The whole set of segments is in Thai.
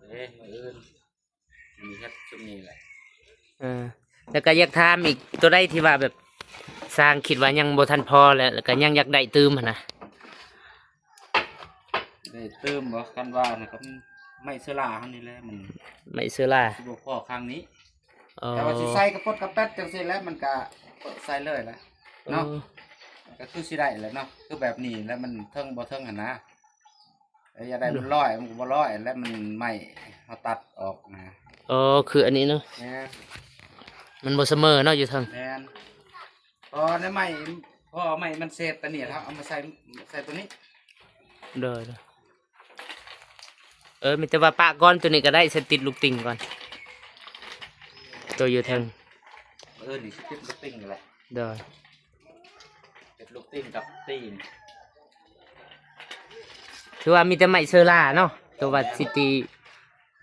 มืออื่นมีแค่ช่วงนี้แหละแล้วก็อยากถามอีกตัวได้ที่ว่าแบบสร้างคิดว่ายังบ่ทันพอแล้วก็ยังอยากได้ตืมนะได้เติมบ่กันว่านะครับไม่เสลาเท่านี้แหละมันไม่เสื้อล่าสิบ่พอครั้งนี้แต่ว่าสิใส่กระปดกระแป๊ดจังซี่แล้วมันก็ใส่เลยแล้วเนาะก็คือสิได้แหละเนาะคือแบบนี้แล้วมันเทิงบ่เทิงหั่นนะอย่าได้มันร้อยมันก็บ่ร้อยแล้วมันไม่เฮาตัดออกนะคืออันนี้เนาะมันบ่เสมอเนาะอยู่ทางแม่นพอในไม่พอไม่มันเศษตัวนี้ครับเอามาใส่ตัวนี้เด้อมีแต่ว่าปะก้อนตัวนี้ก็ได้สติดลูกติ่งก่อนตัวอยู่ทางนี่สิติดลูกติ่งแหละเด้อติดลูกติ่งกับตีนคือว่ามีแต่ไม้เซอร่าเนาะตัวว่าซิตี้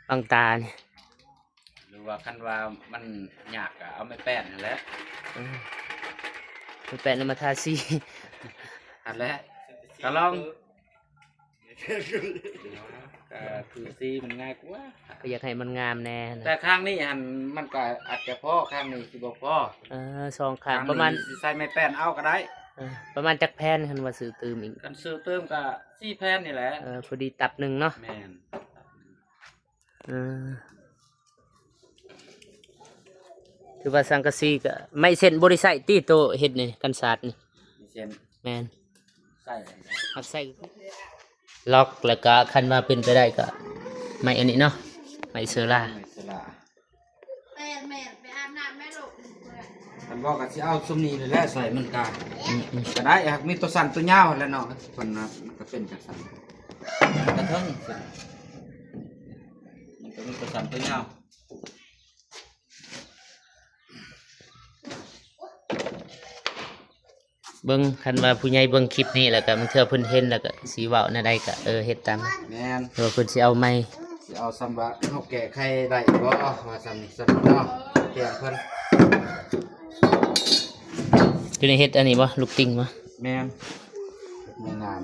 บางตาเนี่ยหรือว่าคันว่ามันยากก็เอาไม้แป้นนั่นแหละไม้แป้นมาทาสีอันแหละก็ลองคือซีมันง่ายกว่าก็อยากให้มันงามแน่แต่ข้างนี้มันก็อาจจะพอข้างนี้สิบ่พอสองข้างประมาณใส่ไม้แป้นเอาก็ได้ประมาณจักแผ่นคันว่าซื้อตืมอีกกันซื้อเติมก็4 แผ่นนี่แหละพอดีตับหนึ่งเนาะแม่นถือว่าสังกะสีก็ไม่เส้นบริษัทตีโตเฮ็ดนี่กันศาสตร์นี่เส้นแม่นใส่หักใส่ล็อกแล้วก็คันว่าเป็นไปได้ก็ไม่อันนี้เนาะไม่เซอร่าแม่ไปอาบน้ำแม่ลูกมันบอกกับที่เอาซุ้มนี้เลยแหละใส่มันก็ได้หากมีตัวสั่นตัวยาวแล้วเนาะคนนะก็เป็นจากสั่นกระเทิงมันก็มีตัวสั่นตัวยาวเบิ่งคันว่าผู้ใหญ่เบิ่งคลิปนี้แล้วก็มันเทื่อเพิ่นเห็นแล้วก็สิเว้าแนวใดก็เฮ็ดตามแม่นเพิ่นสิเอาไม้สิเอาซ้ำว่าเฮาแก้ไขได้บ่ว่าซ้ำนี่ซ้ำเนาะแก้เพิ่นอยู่ในเฮ็ดอันนี้บ่ลูกติ่งบ่แม่นงาม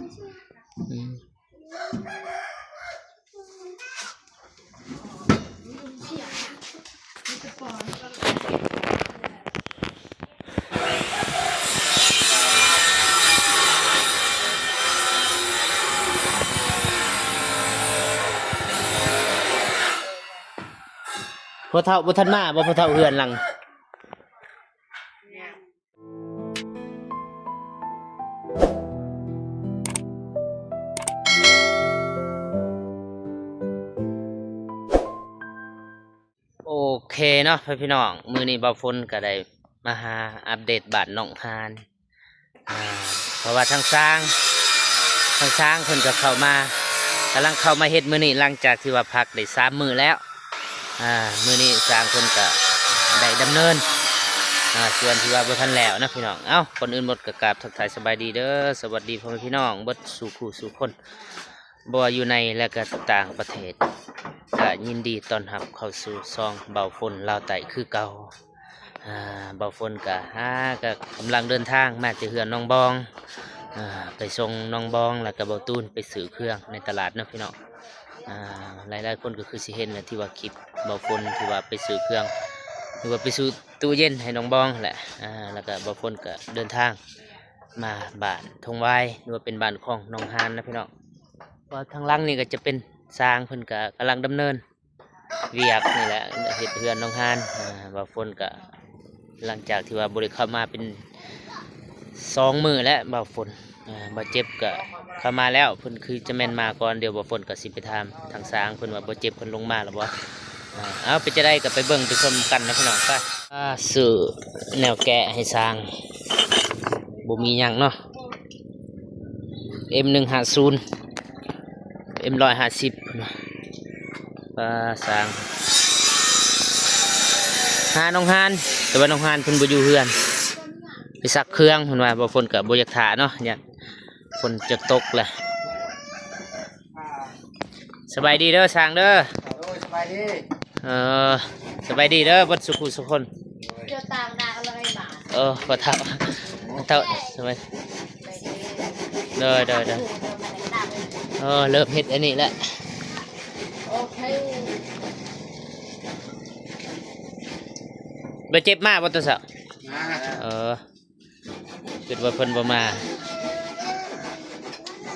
พ่อเฒ่าบ่ทันมาบ่พ่อเฒ่าเฮือนหลังโอเคเนาะพี่น้องมื้อนี้บ่าวฝนก็ได้มาหาอัปเดตบ้านหนองฮานเพราะว่าทางสร้างเพิ่นก็เข้ามากำลังเข้ามาเฮ็ดมื้อนี้หลังจากที่ว่าพักได้3 มื้อแล้วมื้อนี้สร้างเพิ่นก็ได้ดำเนินส่วนที่ว่าบ่ทันแล้วนะพี่น้องคนอื่นหมดก็กราบทักทายสบายดีเด้อสวัสดีพ่อแม่พี่น้องเบิดสู่คู่สู่คนบ่ว่าอยู่ในและก็ต่างประเทศก็ยินดีต้อนรับเข้าสู่ซองเบาฝนลาวใต้คือเก่าเบาฝนก็กำลังเดินทางมาจากเฮือนน้องบองไปส่งน้องบองแล้วก็เบาตูนไปซื้อเครื่องในตลาดนะพี่น้องหลายคนก็คือสิเห็นแหละที่ว่าคลิปเบาฝนที่ว่าไปซื้อเครื่องหรือว่าไปซื้อตู้เย็นให้น้องบองแหละแล้วก็เบาฝนก็เดินทางมาบ้านทงไว้หรือว่าเป็นบ้านของน้องฮานนะพี่น้องว่าทางหลังนี่ก็จะเป็นสร้างเพิ่นก็กำลังดำเนินเวียกนี่แหละเฮ็ดเฮือนน้องฮานเบาฝนก็หลังจากที่ว่าบ่ได้เข้ามาเป็น2 มื้อแล้วเบาฝนบ่เจ็บก็เข้ามาแล้วเพิ่นคือจะแม่นมาก่อนเดี๋ยวบ่ฝนก็สิไปถามทางสร้างเพิ่นว่าบ่เจ็บเพิ่นลงมาแล้วบ่เอาไปจะได้ก็ไปเบิ่งไปชมกันนะพี่น้องไปซื้อแนวแกะให้สร้างบ่มีหยังเนาะ M150 M150 สร้างหาน้องฮานแต่ว่าน้องฮานเพิ่นบ่อยู่เฮือนไปซักเครื่องเพิ่นว่าบ่ฝนก็บ่อยากถ่าเนาะเนี่ยฝนจะตกแหละสบายดีเด้อสร้างเด้อสบายดีสบายดีเด้อบ่สุขุสุคนเจ้าต่างดาวอะไรมาบ่เฒ่าสบายเด้อเริ่มเฮ็ดอันนี้แล้ว ให้ บ่เจ็บมากบ่ตัวสาว มา คิดว่าเพิ่นบ่มา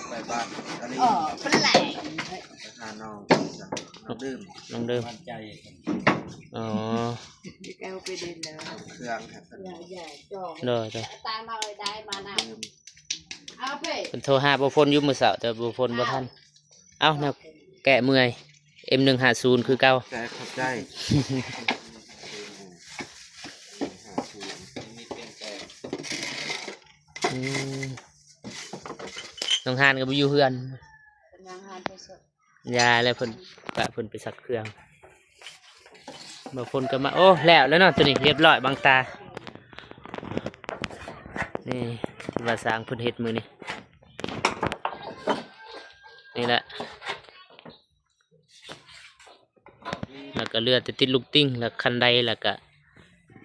ไปบ้านอันนี้ เป็นแหลง หาน้องดื่ม ลองเดิม มั่นใจ อ๋อ แกวไปดินแล้ว เครื่องครับ อย่าจ่อ เด้อ ตามมาเลยได้มานะ ดื่ม เอาไป เพิ่นโทรหาบ่ฟนอยู่มื้อเช้าแต่บ่ฟนบ่ทันเอ้าแนวแกะเมื่อย M150 คือเก่า ใจเข้าใจมีเปลี่ยนแปลง อืมน้องหานก็บ่อยู่เฮือน เป็นยังหานไปสุด ยาแล้วเพิ่นปะเพิ่นไปซักเครื่องบางคนก็มาโอ้แล้วเนาะตัวนี้เรียบร้อยบางตานี่ที่ว่าสร้างเพิ่นเฮ็ดมื้อนี้นี่แหละแล้วก็เลือดติดลูกติ้งแล้วคันไดแล้วก็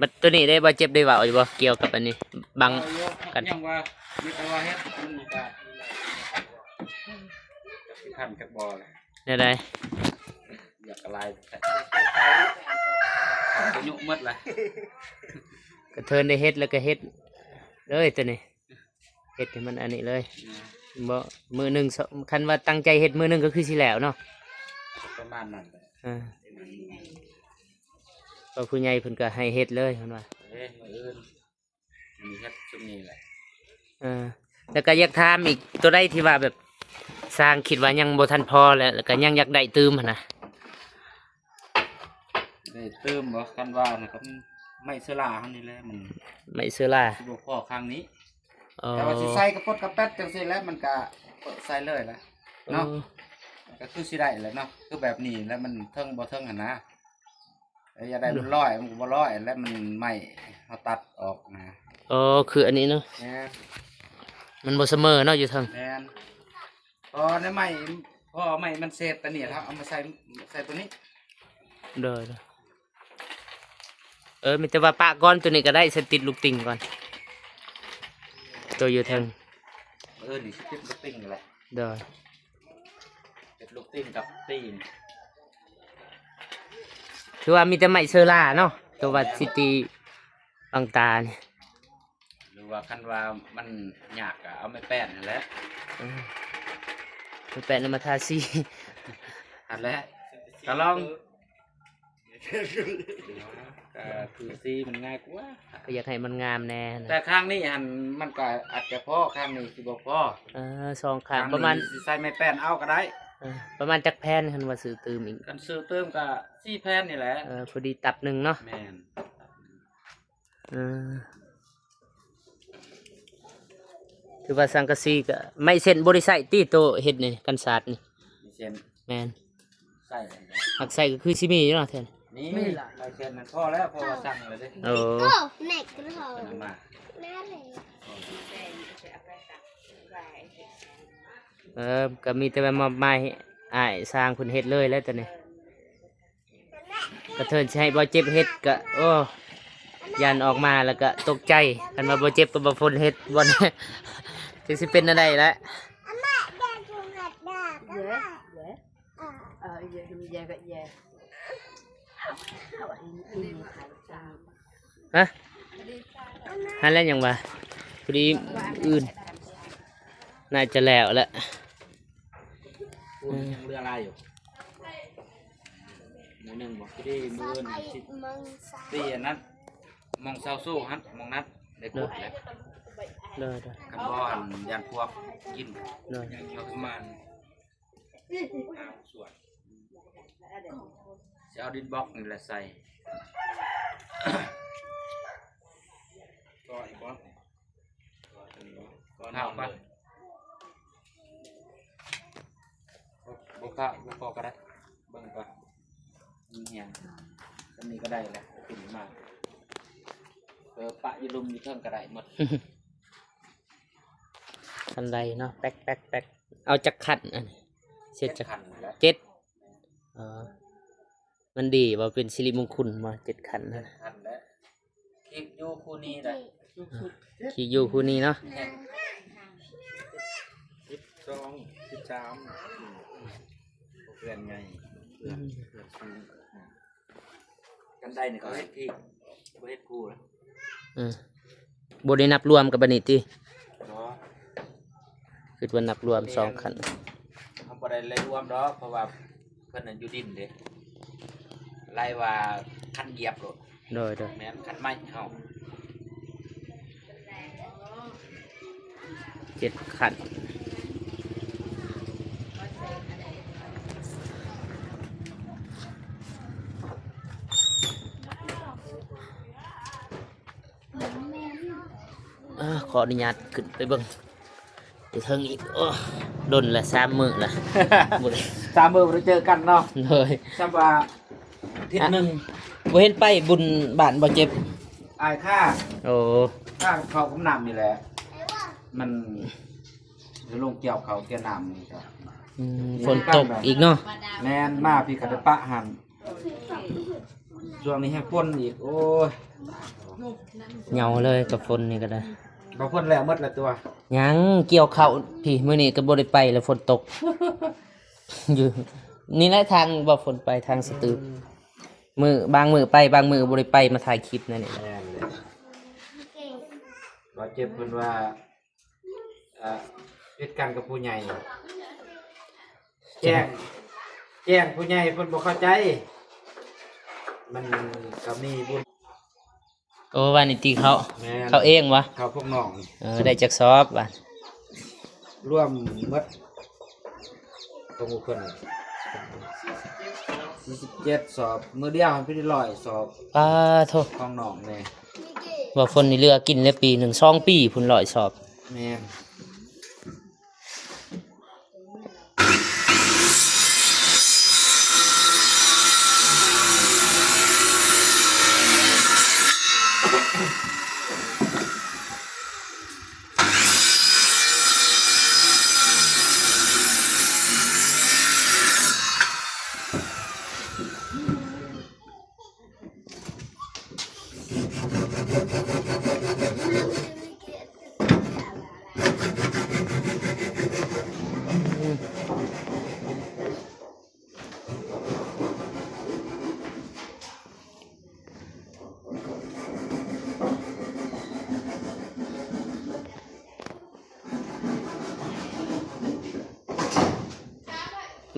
บัดตัวนี้ได้บ่เจ็บได้เว้าอยู่บ่เกี่ยวกับอันนี้บัง กัน ยังว่ามีแต่ว่าเฮ็ดมันก็พันกับบ่อเลย ได้ได้ อยากอะไรแต่อายุหมดละ ก็เทินได้เฮ็ดแล้วก็เฮ็ดเลยตัวนี้เฮ็ดให้มันอันนี้เลยบ่มื้อหนึงสองคันว่าตั้งใจเฮ็ดมื้อหนึงก็คือสิแล้วเนาะ ประมาณนั้นเลย ก็ผู้ใหญ่เพิ่นก็ให้เฮ็ดเลยเพิ่นว่า เอ้ยมื้ออื่นมีเฮ็ดช่วงนี้แหละ แล้วก็อยากถามอีกตัวใดที่ว่าแบบสร้างคิดว่ายังบ่ทันพอแล้วก็ยังอยากได้ตืมหั่นนะ ได้เติมบ่กันว่านะครับไม่เสลาเฮานี่แหละมัน ไม่เสื้อล่า สิบ่พอครั้งนี้ อ๋อ แต่ว่าสิใส่กระปดกระแป๊ดจังซี่แล้วมันก็ใส่เลยละเนาะก็คือสิได้แหละเนาะคือแบบนี้แล้วมันเทิงบ่เทิงหั่นนะแล้วอย่าได้มันร้อยมันก็บ่ร้อยแล้วมันไหม้เฮาตัดออกนะ อ๋อคืออันนี้เนาะ แม่น มันบ่เสมอเนาะอยู่เทาง แม่นพอในไหม้พอไหม้มันเสร็จตัวนี้ครับเอามาใส่ตัวนี้ เด้อมีแต่ว่าปะก่อนตัวนี้ก็ได้สติดลูกติ่งก่อนตัวอยู่เทาง นี่สิติดลูกติ้งแหละ เด้อ ติดลูกติ้งกับตีน คือว่ามีแต่ไม้เสื้อล่าเนาะตัวว่าซิตี้บางตานี่ หรือว่าคันว่ามันยากก็เอาไม้แป้นนั่นแหละ มันแปะนำมาทาสี อันแหละก็ลองก็คือซีมันง่ายกว่า ก็อยากให้มันงามแน่นะ แต่ข้างนี้หันมันก็อาจจะพอข้างนี้สิบ่พอ สองข้างประมาณ สิใส่ไม้แป้นเอาก็ได้ ประมาณจักแผ่นคันว่าซื้อตืมอีก กันซื้อเติมก็4แผ่นนี่แหละ พอดีตับหนึ่งเนาะ แม่น คือว่าสังกะสีก็ไม่เส้นบริษัทตีโตเฮ็ดนี่กันศาสตร์นี่ มีเส้น แม่น ใส่ หักใส่ก็คือสิมีอยู่เนาะแทน นี่ใส่เส้นนั้นพอแล้วพอสั่งเลยเด้ โอ้ โอ้แหนกกระหอ เอามา แม่เลย ก็มีแต่ว่ามอบหมายให้อ้ายสร้างเพิ่นเฮ็ดเลยแล้วตอนนี้ก็เทินสิให้บ่เจ็บเฮ็ดก็โอ้ยันออกมาแล้วก็ตกใจคันว่าบ่เจ็บก็บ่ฝนเฮ็ดบ่แน่ ถึงสิเป็นอันใดแล้ว เยอะเยอะเยอะเยอะก็เยอะ ฮะหันแล้วยังว่าพอดีอื่นน่าจะแล้วแหละ พูดยังเรืออะไรอยู่หมู่หนึ่งบอกที่ได้มือนี่สิตีอันนั้นมองเศร้าสู้ฮัทมองนัดได้กดแหละ เลย กันบอนยันพวกกิน เลย เราประมาณส่วนจะเอาดินบล็อกนี่แหละใส่ก็อีกบล็อกก็เอาไปบุกบุกก็ได้เบิ่งก่อนนี่เหี้ยอันนี้ก็ได้แหละขึ้นมาปะอยืลุมอยู่เทิงก็ได้หมด ทันใดเนาะแป๊กเอาจักขันอันนี้เสร็จจัก ขันแล้ว 7มันดีว่าเป็นสิริมงคลมา7ขันนะ ขันแล้วคลิปอยู่คู่นี้แหละ ขี่อยู่คู่นี้เนาะ 12 13เพื่อนไง กันไดนี่เขาเฮ็ดพี่บ่เฮ็ดกูนะ บ่ได้นับรวมกับบัดนี้ติ เนาะ คือว่านับรวม2คัน เฮาบ่ได้เลยรวมดอกเพราะว่าเพิ่นน่ะอยู่ดินเด้ไล่ว่าคันเหยียบโลด โดย แม่นคันไม้เฮา 7คันขออนุญาตขึ้นไปเบิ่งไปเทิงอีกโอ้ดนละ3มื้อละ บ่ได้ 3 มื้อบ่ได้เจอกันเนาะ เลย ซับว่าอาทิตย์หนึง บ่เห็นไปบุญบ้านบ่เจ็บ อายค่า โอ้ ค่าเขาวกับน้ำนี่แหละมันจะลงเกี่ยวเขาเกี่ยวน้ำนี่ครับ ฝนตกอีกเนาะ แม่นมาพี่ก็ได้ปะหันช่วงนี้ให้ฝนอีกโอ้ย เหงาเลยกับฝนนี่ก็ได้ บ่ฝนแล้วหมดละตัว ยังเกี่ยวข้าวพี่มื้อนี้ก็บ่ได้ไปแล้วฝนตก อยู่นี่แหละทางบ่ฝนไปทางสตืบางมือไปบางมือบ่ได้ไปมาถ่ายคลิปนั่นนี่แหละ แม่นเลยบ่เจ็บเพิ่นว่าเฮ็ดกันกับผู้ใหญ่แจ้งผู้ใหญ่เพิ่นบ่เข้าใจ มันก็มีบุญ โอ้ว่านี่ติเขา แม่น เขาเองวะ เขาพวกน้อง ได้จักสอบว่ะ ร่วมหมดตรงเพิ่น47สอบมื้อเดียวมันเป็น100สอบ ป้าโท ของน้องแน่ ว่าฝนนี่เรือกินแล้วปีหนึ่ง2ปีพุ่น100สอบ แม่น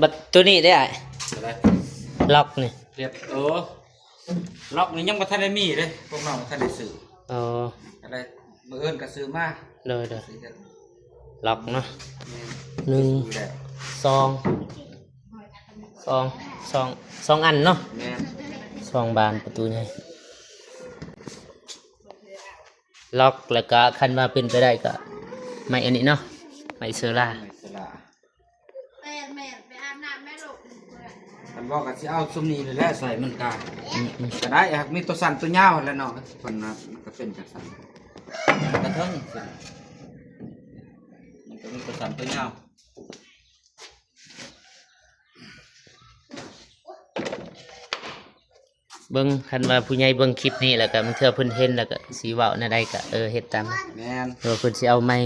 บัดตัวนี้ได้อะ อะไร ล็อกนี่ เรียบล็อกนี่ยังบ่ทันได้มีเลยพวกน้องบ่ทันได้ซื้อ อ๋อ อะไรมื้ออื่นก็ซื้อมา เด้อ ซื้อกัน ล็อกเนาะ แม่น หนึ่ง ดูแล สองอันเนาะ แม่น 2 บานประตูใหญ่ล็อกแล้วก็คันว่าเป็นไปได้ก็ไม่อันนี้เนาะไม่เซอร่า ไม่สละ แม่ไปอาบน้ำแม่ลูก มันบอกก็สิเอาซุมนี้เลยแหละใส่มันก็ อืม ก็ได้หากมีตัวสั้นตัวยาวแหล้วเนาะเพิ่นน่ะมันก็เป็นจังซั่นกระเทิงขึ้นมันก็มีตัวสั้นตัวยาว เบิ่งคันว่าผู้ใหญ่เบิ่งคลิปนี้แล้วก็มันเทื่อเพิ่นเห็นแล้วก็สิเว้าแนวใดก็เฮ็ดตาม แม่น เดี๋ยวเพิ่นสิเอาไม้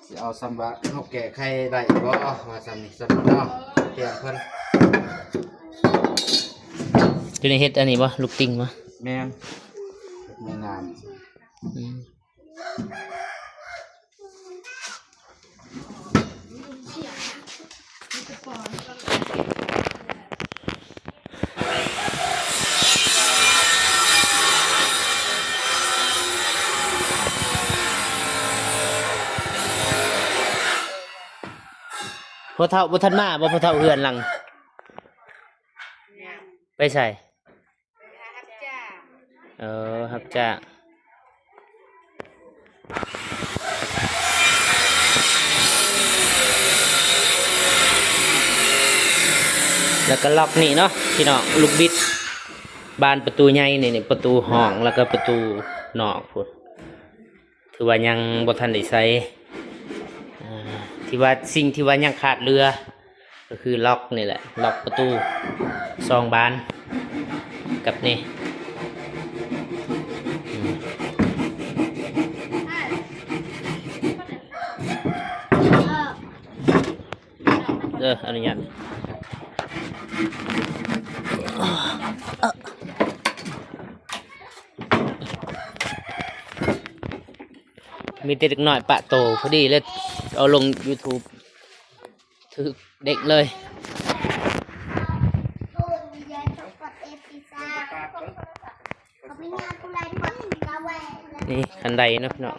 สิเอาซ้ำว่าเฮาแก้ไขได้บ่ว่าซ้ำนี่ซ้ำเนาะแก้เพิ่น อยู่ในเฮ็ดอันนี้บ่ลูกติ่งบ่ แม่นไม่งาม อืมพ่อเฒ่าบ่ทันมาบ่พ่อเฒ่าเฮือนหลังไปใส่ รับจ้า ครับจ้าแล้วก็ล็อกนี่เนาะพี่น้องลูกบิดบานประตูใหญ่นี่ประตูห้องแล้วก็ประตูนอกพุ่นถือว่ายังบ่ทันได้ใช้ที่ว่าสิ่งที่ว่ายังขาดเรือ ก็คือล็อกนี่แหละล็อกประตู2 บานกับนี่อนุญาต มีแต่เด็กน้อยปะโตพอดีเลยเอาลง YouTube ถึกเด็กเลย โอ้ยยายต้องกดเอฟซีซ่าเขาไม่งานกูไล่หมดกาแว นี่คันใดเนาะพี่น้อง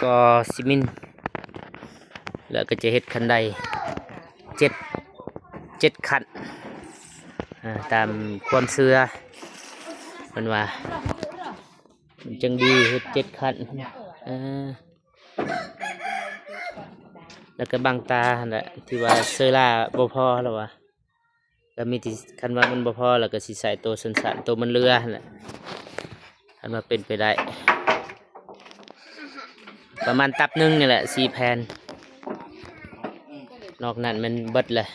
ก็ซีเมนต์แล้วก็จะเฮ็ดคันใดเจ็ดคันตามความเชื่อมันว่ามันจังดีเฮ็ด7 คันแล้วก็บางตาหั่นแหละที่ว่าเซอร่าบ่พอแล้ววะก็มีที่คันว่ามันบ่พอแล้วก็สิใส่ตัวสั้นๆตัวมันเรือหั่นแหละคันว่าเป็นไปได้ประมาณตับหนึงนี่แหละ4 แผ่นนอกนั้นมันเบิดเลย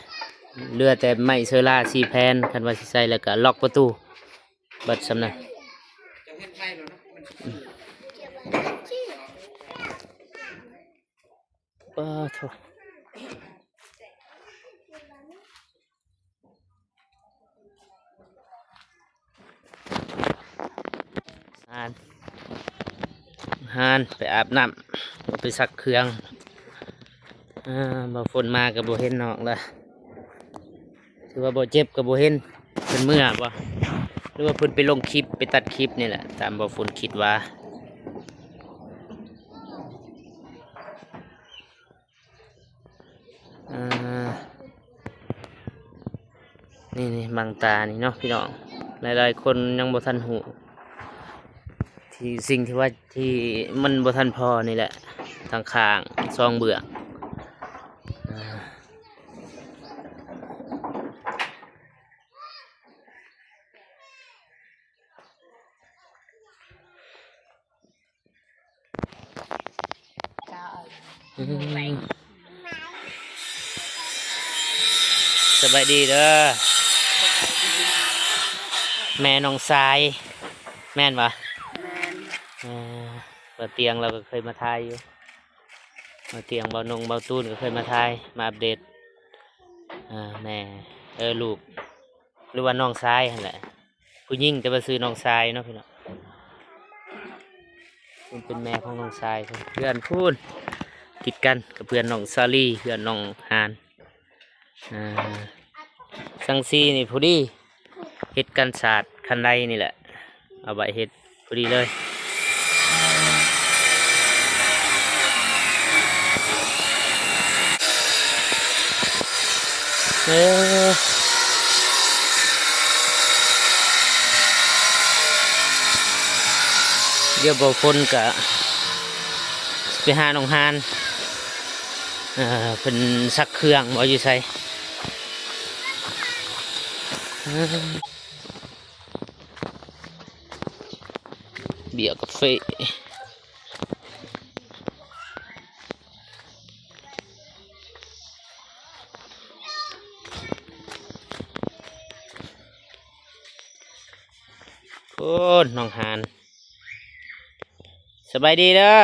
เรือแต่ไม้เซอร่า4 แผ่นคันว่าสิใส่แล้วก็ล็อกประตูเบิดสำนั้นโถฮานไปอาบน้ำไปซักเครื่องบ่ฝนมากับบ่เห็นน้องละถือว่าบ่เจ็บกับบ่เห็นเพิ่นเมื่อบ่หรือว่าเพิ่นไปลงคลิปไปตัดคลิปนี่แหละตามบ่ฝนคิดว่านี่บางตานี่เนาะพี่น้องหลายๆคนยังบ่ทันหูที่สิ่งที่ว่าที่มันบ่ทันพอนี่แหละทางข้างซองเบื่อสบายดีเด้อแม่น้องทรายแม่นปะบาเตียงเราก็เคยมาทายอยู่บาเตียงเบานงเบาตูนก็เคยมาทายมาอัปเดตแม่ลูกหรือว่าน้องทรายนั่นแหละผู้หญิงแต่ว่าซื้อน้องทรายเนาะพี่น้องมันเป็นแม่ของน้องทรายเพื่อนพูดติดกันกับเพื่อนน้องซาลี่เพื่อนน้องฮานสังซีนี่พอดีเฮ็ดกันศาสตร์คันใดนี่แหละเอาใบเฮ็ดพอดีเลยเดี๋ยวบ่ฝนกะไปหาน้องฮานเป็นซักเครื่องบ่อยู่ไสเบียร์กาแฟโอ้น้องฮานสบายดีเด้อ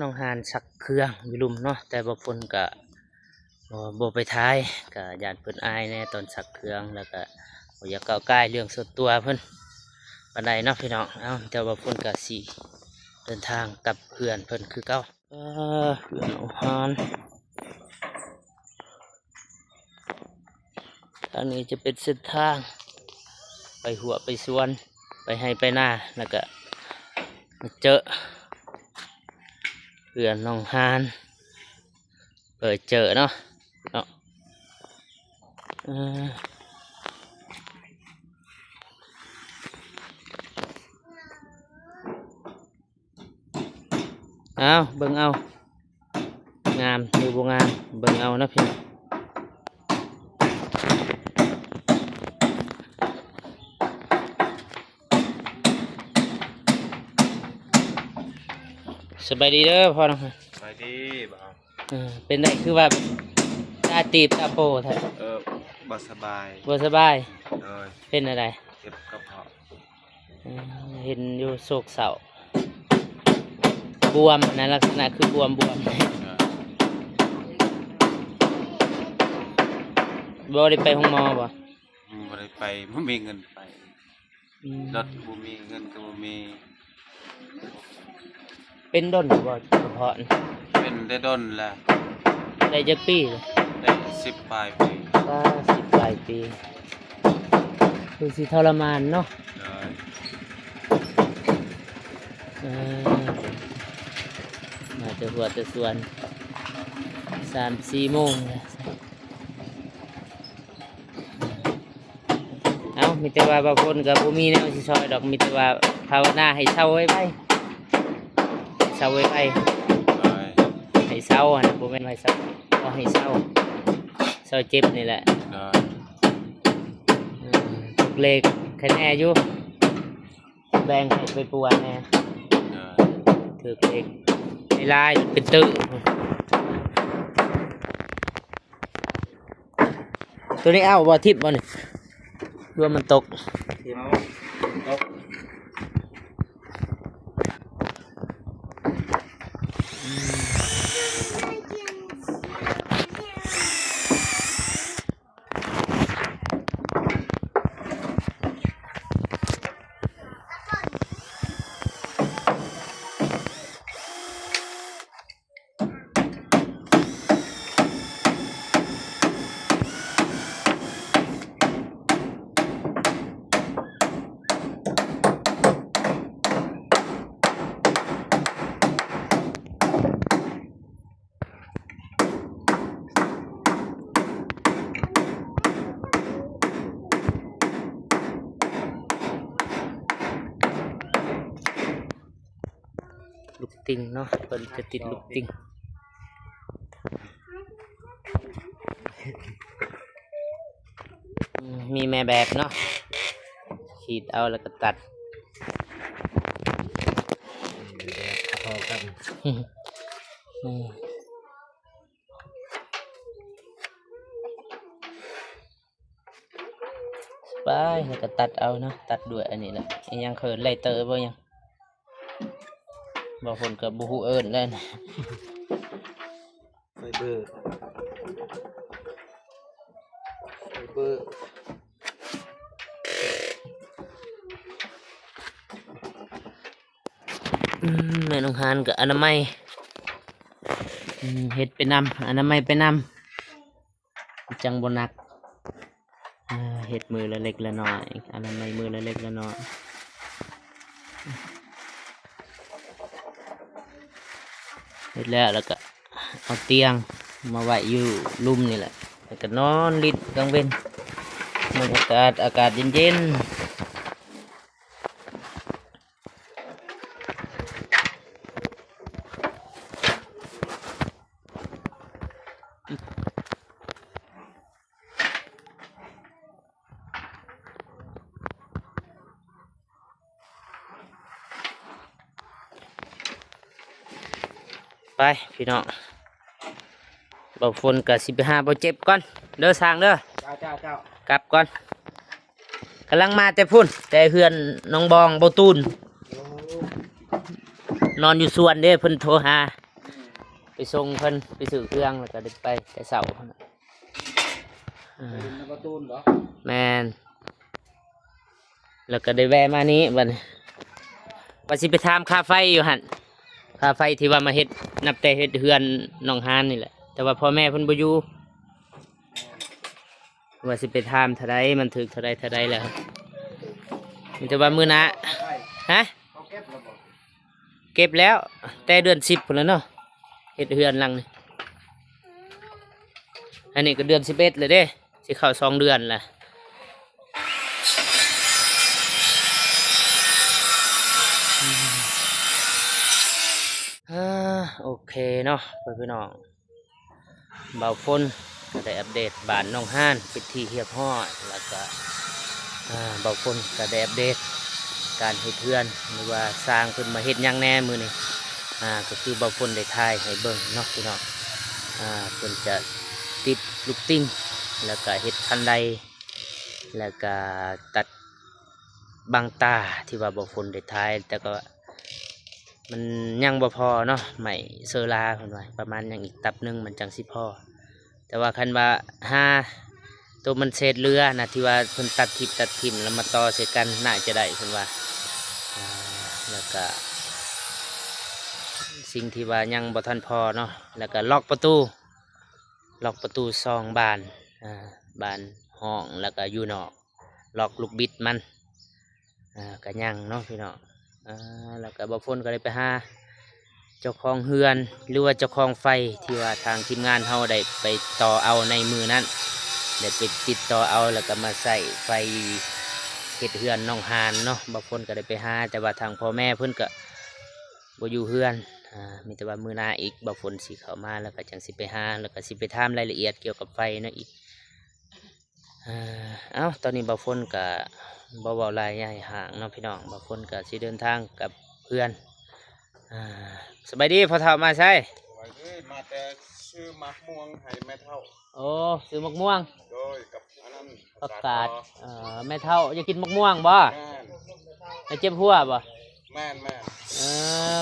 น้องฮานสักเครื่องวิลุมเนาะแต่บางคนก็บ่ไปท้ายก็ญาติเพิ่นอายแน่ตอนสักเครื่องแล้วก็บ่อยากก้าวใกล้เรื่องส่วนตัวเพิ่นปานใดเนาะพี่น้องแต่บางคนก็สิเดินทางกับเพื่อนเพิ่นคือเก่าเพื่อนน้องฮานอันนี้จะเป็นเส้นทางไปหัวไปสวนไปให้ไปหน้าแล้วก็เจอเพื่อนน้องฮานเปิดเจอเนาะเอาเบิ่งเอางามหรือบ่งามเบิ่งเอานะพี่สบายดีเด้อพ่อน้องฮาน สบายดีบ่าว เป็นได้คือว่าตาตีบตาโปแท้ บ่สบาย บ่สบาย เลย เป็นอะไร เจ็บกระเพาะ เห็นอยู่โศกเศร้าบ บวมนะลักษณะคือบวมบ่ได้ไปห้องหมอบ่ บ่ได้ไปบ่มีเงินไป อืม รถบ่มีเงินก็บ่มี เป็นด้นบ่กระเพาะน่ะ เป็นได้ดนแล้ว ได้จักปีเลย ได้10ปลายปี ก็10ปลายปีคือสิทรมานเนาะ เลย เออมาแต่หัวแต่ส่วน3-4 โมงแล้วเอ้ามีแต่ว่าบางคนก็บ่มีแนวสิช่วยดอกมีแต่ว่าภาวนาให้เศร้าไว้ไปเศร้าไว้ไป เลย ให้เศร้าอะนะบ่แม่นว่าให้เศร้าก็ให้เศร้าเศร้าเจ็บนี่แหละ เลย ทุกเลขคะแนนอยู่แบ่งให้ไปปวดแน่ เลย ถือเลขในลายเป็นตื้อตัวนี้เอาบ่ทิพย์บ่นี่รวมมันตก ที่มาตก ลูกติงเนาะเพิ่นจะติดลูกติงมีแม่แบบเนาะขีดเอาแล้วก็ตัด พอกัน อืมไปแล้วก็ตัดเอาเนาะตัดด้วยอันนี้แหละยังเขินไล่เตอบ่ยังบางคนก็บ่ฮู้เอิ้นแล้วนะ ไฟเบอร์ไฟเบอร์ แม่น้องหานกับอนามัยเฮ็ดไปนำอนามัยไปนำจังบ่หนักเฮ็ดมือละเล็กละน้อยอนามัยมือละเล็กละน้อยเฮ็ดแล้วก็เอาเตียงมาไว้อยู่ลุ่มนี่แหละแล้วก็นอนลิดกลางเว้นมันอากาศเย็นๆไปพี่น้องเบาฝนกับสิบห้าเบาเจ็บก่อนเด้อสร้างเด้อ เจ้าก ลับก่อนกำลังมาแต่พุ่นแต่เฮือนน้องบองเบาตูนนอนอยู่สวนเด้เพิ่นโทรหาไปส่งเพิ่นไปซื้อเครื่องแล้วก็ได้ไปแต่เสาร์พุ่นน่ะ เป็นนักการ์ตูนเหรอ แมนแล้วก็ได้แวะมานี้บัดนี้ว่าสิไปถามค่าไฟอยู่หั่นค่าไฟที่ว่ามาเฮ็ดนับแต่เฮ็ดเฮือนน้องฮานนี่แหละแต่ว่าพ่อแม่เพิ่นบ่อยู่ว่าสิไปถามเท่าใดมันถึกเท่าใดแล้วครับมีแต่ว่ามื้อหน้า ใช่ ฮะ เขาเก็บระบบ เก็บแล้วแต่เดือน10พุ่นแล้วเนาะเฮ็ดเฮือนหลังนี่อันนี้ก็เดือน11เลยเด้สิเข้า2 เดือนละ โอเคเนาะพี่น้องเบาฝนก็ได้อัปเดตบ้านน้องห้านเป็นที่เรียบร้อยแล้วก็เบาฝนก็ได้อัปเดตการเฮ็ดเทือนหรือว่าสร้างขึ้นมาเฮ็ดหยังแหน่มือนี่ก็คือเบาฝนได้ถ่ายให้เบิ่งเนาะพี่น้องเพิ่นจะติดลูกติ้งแล้วก็เฮ็ดคันไดแล้วก็ตัดบางตาที่ว่าเบาฝนได้ถ่ายแต่ก็ มันยังบ่พอเนาะไหมเซอราเพิ่นว่าประมาณยังอีกตับหนึงมันจังสิพอแต่ว่าคันว่าตัวมันเศษเรือนะที่ว่าเพิ่นตัดทิ่มแล้วมาต่อใส่กันน่าจะได้เพิ่นว่าแล้วก็สิ่งที่ว่ายังบ่ทันพอเนาะแล้วก็ล็อกประตูซองบานบานห้องแล้วก็อยู่นอกล็อกลูกบิดมันก็ยังเนาะพี่น้องแล้วก็บ่ฝนก็ได้ไปหาเจ้าของเฮือนหรือว่าเจ้าของไฟที่ว่าทางทีมงานเฮาได้ไปต่อเอาในมือนั้นได้ไปติดต่อเอาแล้วก็มาใส่ไฟเฮ็ดเฮือนน้องหานเนาะบ่ฝนก็ได้ไปหาแต่ว่าทางพ่อแม่เพิ่นก็บ่อยู่เฮือนมีแต่ว่ามือหน้าอีกบ่ฝนสิเข้ามาแล้วก็จังสิไปหาแล้วก็สิไปถามรายละเอียดเกี่ยวกับไฟเนาะอีกเอ้าตอนนี้บ่ฝนก็บ่เว้าหลายใหญ่ห่างเนาะพี่น้องบ่ฝนก็สิเดินทางกับเพื่อนสบายดีพอเฒ่ามาใช่ ไว้ด้วยมาแต่ซื้อมักม่วงให้แม่เท่า โอ้ซื้อมะม่วง โดยกับอันนั้น ประกาศแม่เฒ่าอยากกินมะม่วงบ่ แม่น ให้เจ็บหัวบ่ แม่น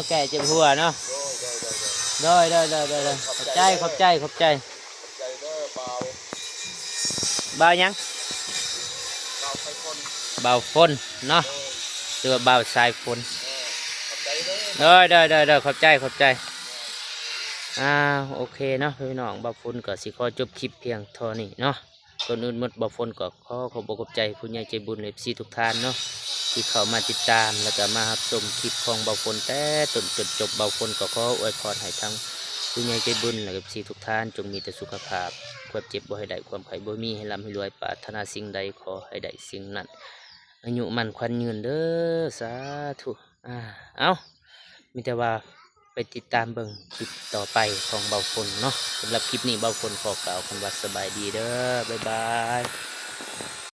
แก่เจ็บหัวเนาะ โดย ได้ขอบใจ ใจเด้อเบา บ่าวหยัง เบาไปคน บ่าวฝนเนาะหรือว่าบ่าวสายฝน ขอบใจเด้อ ได้ขอบใจโอเคเนาะพี่น้องบ่าวฝนก็สิขอจบคลิปเพียงเท่านี้เนาะก่อนอื่นหมดบ่าวฝนก็ขอบอกขอบใจผู้ใหญ่ใจบุญFCทุกท่านเนาะที่เข้ามาติดตามแล้วก็มารับชมคลิปของบ่าวฝนแต่ต้นจนจบบ่าวฝนก็ขออวยพรให้ทั้งผู้ใหญ่ใจบุญและFCทุกท่านจงมีแต่สุขภาพความเจ็บบ่ให้ได้ความไข้บ่มีให้ร่ำให้รวยปรารถนาสิ่งใดขอให้ได้สิ่งนั้นอายุมั่นขวัญยืนเด้อสาธุเอามีแต่ว่าไปติดตามเบิ่งคลิปต่อไปของเบาฝนเนาะสำหรับคลิปนี้เบาฝนขอกล่าวคำว่าสบายดีเด้อบ๊ายบาย